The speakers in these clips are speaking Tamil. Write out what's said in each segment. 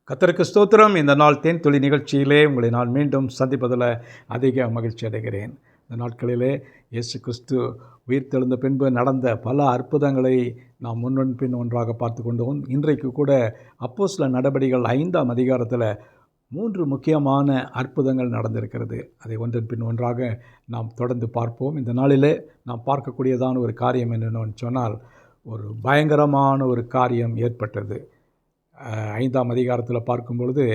கர்த்தருக்கு ஸ்தோத்திரம். இந்த நாள் தேன் துளி நிகழ்ச்சியிலே உங்களை நான் மீண்டும் சந்திப்பதில் அதிக மகிழ்ச்சி அடைகிறேன். இந்த நாட்களிலே இயேசு கிறிஸ்து உயிர்த்தெழுந்த பின்பு நடந்த பல அற்புதங்களை நாம் முன்னொன் பின் ஒன்றாக பார்த்து கொண்டோம். இன்றைக்கு கூட அப்போஸ்தலர் நடபடிகள் 5ஆம் அதிகாரத்தில் 3 முக்கியமான அற்புதங்கள் நடந்திருக்கிறது. அதை ஒன்றன் பின் ஒன்றாக நாம் தொடர்ந்து பார்ப்போம். இந்த நாளிலே நாம் பார்க்கக்கூடியதான ஒரு காரியம் என்னென்னு சொன்னால், ஒரு பயங்கரமான ஒரு காரியம் ஏற்பட்டது. 5ஆம் அதிகாரத்தில் பார்க்கும் பொழுது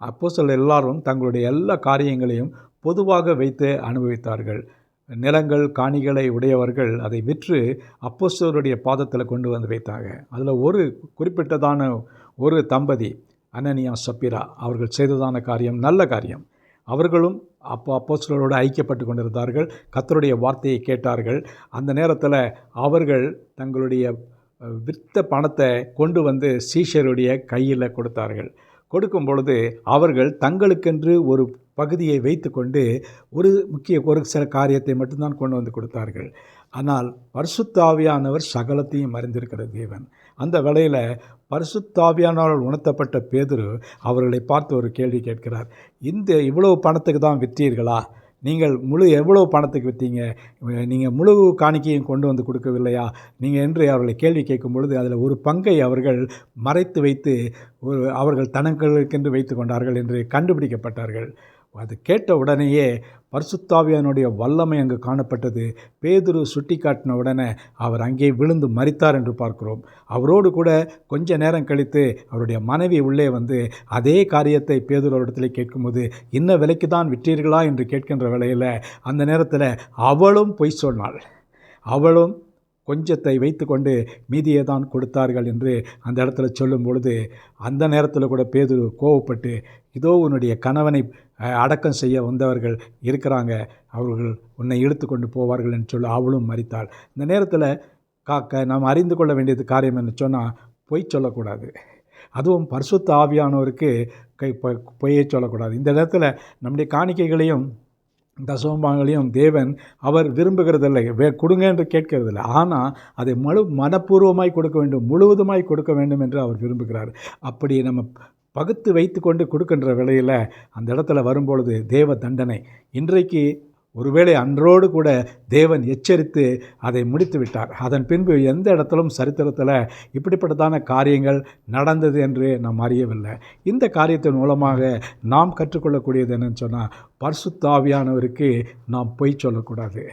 அப்போஸ்தலர் எல்லாரும் தங்களுடைய எல்லா காரியங்களையும் பொதுவாக வைத்து அனுபவித்தார்கள். நிலங்கள் காணிகளை உடையவர்கள் அதை விற்று அப்போஸ்தலருடைய பாதத்தில் கொண்டு வந்து வைத்தாங்க. அதில் ஒரு குறிப்பிட்டதான ஒரு தம்பதி அனனியா சப்பீரா அவர்கள் செய்ததான காரியம் நல்ல காரியம். அவர்களும் அப்போஸ்தலரோடு ஐக்கியப்பட்டு கொண்டிருந்தார்கள். கர்த்தருடைய வார்த்தையை கேட்டார்கள். அந்த நேரத்தில் அவர்கள் தங்களுடைய விற்ற பணத்தை கொண்டு வந்து சீஷருடைய கையில் கொடுத்தார்கள். கொடுக்கும் பொழுது அவர்கள் தங்களுக்கென்று ஒரு பகுதியை வைத்து கொண்டு ஒரு சில காரியத்தை மட்டும்தான் கொண்டு வந்து கொடுத்தார்கள். ஆனால் பரிசுத்த ஆவியானவர் சகலத்தையும் அறிந்திருக்கிற தேவன். அந்த வேளையில் பரிசுத்த ஆவியானவரால் உணர்த்தப்பட்ட பேதுரு அவர்களை பார்த்து ஒரு கேள்வி கேட்கிறார். இவ்வளவு பணத்துக்கு தான் விற்றீர்களா? நீங்கள் எவ்வளவு பணத்துக்கு விற்றீங்க? நீங்கள் முழு காணிக்கையும் கொண்டு வந்து கொடுக்கவில்லையா நீங்கள் என்று அவர்களை கேள்வி கேட்கும் பொழுது அதில் ஒரு பங்கை அவர்கள் மறைத்து வைத்து அவர்கள் தனங்களுக்கென்று வைத்து கொண்டார்கள் என்று கண்டுபிடிக்கப்பட்டார்கள். அது கேட்ட உடனேயே பரிசுத்த ஆவியானுடைய வல்லமை அங்கு காணப்பட்டது. பேதுரு சுட்டி காட்டின உடனே அவர் அங்கே விழுந்து மரித்தார் என்று பார்க்கிறோம். அவரோடு கூட கொஞ்ச நேரம் கழித்து அவருடைய மனைவி உள்ளே வந்து அதே காரியத்தை பேதுருவிடத்தில் கேட்கும்போது, இன்ன விலைக்கு தான் விற்றீர்களா என்று கேட்கின்ற வேளையில் அந்த நேரத்தில் அவளும் பொய் சொன்னாள். அவளும் கொஞ்சத்தை வைத்து கொண்டு மீதியை தான் கொடுத்தார்கள் என்று அந்த இடத்துல சொல்லும் பொழுது, அந்த நேரத்தில் கூட பேதுரு கோவப்பட்டு, இதோ உன்னுடைய கணவனை அடக்கம் செய்ய வந்தவர்கள் இருக்கிறாங்க, அவர்கள் உன்னை இழுத்து கொண்டு போவார்கள் என்று சொல்லி அவளும் மரித்தாள். இந்த நேரத்தில் நாம் அறிந்து கொள்ள வேண்டியது காரியம் என்று சொன்னால், பொய் சொல்லக்கூடாது. அதுவும் பரிசுத்த ஆவியானவருக்கு பொய்யை சொல்லக்கூடாது. இந்த நேரத்தில் நம்முடைய காணிக்கைகளையும் தசமபாகங்களையும் தேவன் அவர் விரும்புகிறதில்லை, கொடுங்க என்று கேட்கறதில்லை. ஆனால் அதை மனப்பூர்வமாய் கொடுக்க வேண்டும், முழுவதுமாய் கொடுக்க வேண்டும் என்று அவர் விரும்புகிறார். அப்படி நம்ம பகுத்து வைத்து கொண்டு கொடுக்கின்ற வேளையில் அந்த இடத்துல வரும்பொழுது தேவ தண்டனை. இன்றைக்கு ஒருவேளை அன்றோடு கூட தேவன் எச்சரித்து அதை முடித்து விட்டார். அதன் பின்பு எந்த இடத்திலும் சரித்திரத்தில் இப்படிப்பட்டதான காரியங்கள் நடந்தது என்று நாம் அறியவில்லை. இந்த காரியத்தின் மூலமாக நாம் கற்றுக்கொள்ளக்கூடியது என்னன்னு சொன்னால், பரிசுத்த ஆவியானவருக்கு நாம் பொய் சொல்லக்கூடாது,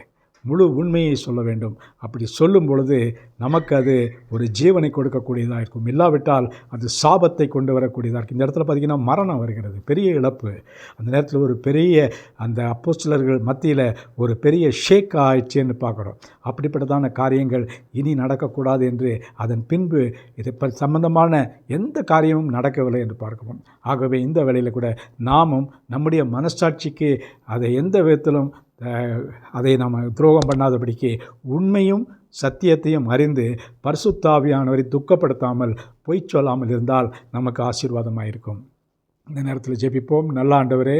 முழு உண்மையை சொல்ல வேண்டும். அப்படி சொல்லும் பொழுது நமக்கு அது ஒரு ஜீவனை கொடுக்கக்கூடியதாக இருக்கும். இல்லாவிட்டால் அது சாபத்தை கொண்டு வரக்கூடியதாக இருக்கும். இந்த இடத்துல பார்த்திங்கன்னா மரணம் வருகிறது, பெரிய இழப்பு. அந்த நேரத்தில் ஒரு பெரிய அந்த அப்போஸ்தலர்கள் மத்தியில் ஒரு பெரிய ஷேக் ஆயிடுச்சுன்னு பார்க்குறோம். அப்படிப்பட்டதான காரியங்கள் இனி நடக்கக்கூடாது என்று அதன் பின்பு இதை சம்பந்தமான எந்த காரியமும் நடக்கவில்லை என்று பார்க்கிறோம். ஆகவே இந்த வேளையில் கூட நாமும் நம்முடைய மனசாட்சிக்கு அதை எந்த விதத்திலும் அதை நாம் துரோகம் பண்ணாதபடிக்கு உண்மையும் சத்தியத்தையும் அறிந்து பரிசுத்த ஆவியானவரை துக்கப்படுத்தாமல் பொய் சொல்லாமல் இருந்தால் நமக்கு ஆசீர்வாதமாக இருக்கும். இந்த நேரத்தில் ஜெபிப்போம். நல்ல ஆண்டவரே,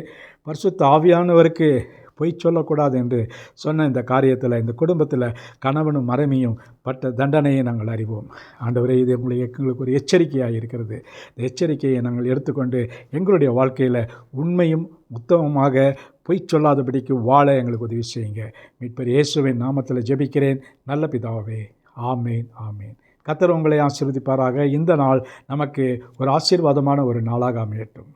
பரிசுத்த ஆவியானவருக்கு பொய் சொல்லக்கூடாது என்று சொன்ன இந்த காரியத்தில், இந்த குடும்பத்தில் கணவனும் மனைவியும் பட்ட தண்டனையை நாங்கள் அறிவோம். ஆண்டவரே, இது எங்களுக்கு ஒரு எச்சரிக்கையாக இருக்கிறது. இந்த எச்சரிக்கையை நாங்கள் எடுத்துக்கொண்டு எங்களுடைய வாழ்க்கையில் உண்மையும் உத்தமமாக பொய் சொல்லாதபடிக்கு வாழ எங்களுக்கு உதவி செய்யுங்க. மீட்பர் இயேசுவின் நாமத்தில் ஜெபிக்கிறேன் நல்ல பிதாவே, ஆமேன் ஆமேன். கர்த்தர் உங்களை ஆசீர்வதிப்பாராக. இந்த நாள் நமக்கு ஒரு ஆசீர்வாதமான ஒரு நாளாக அமையட்டும்.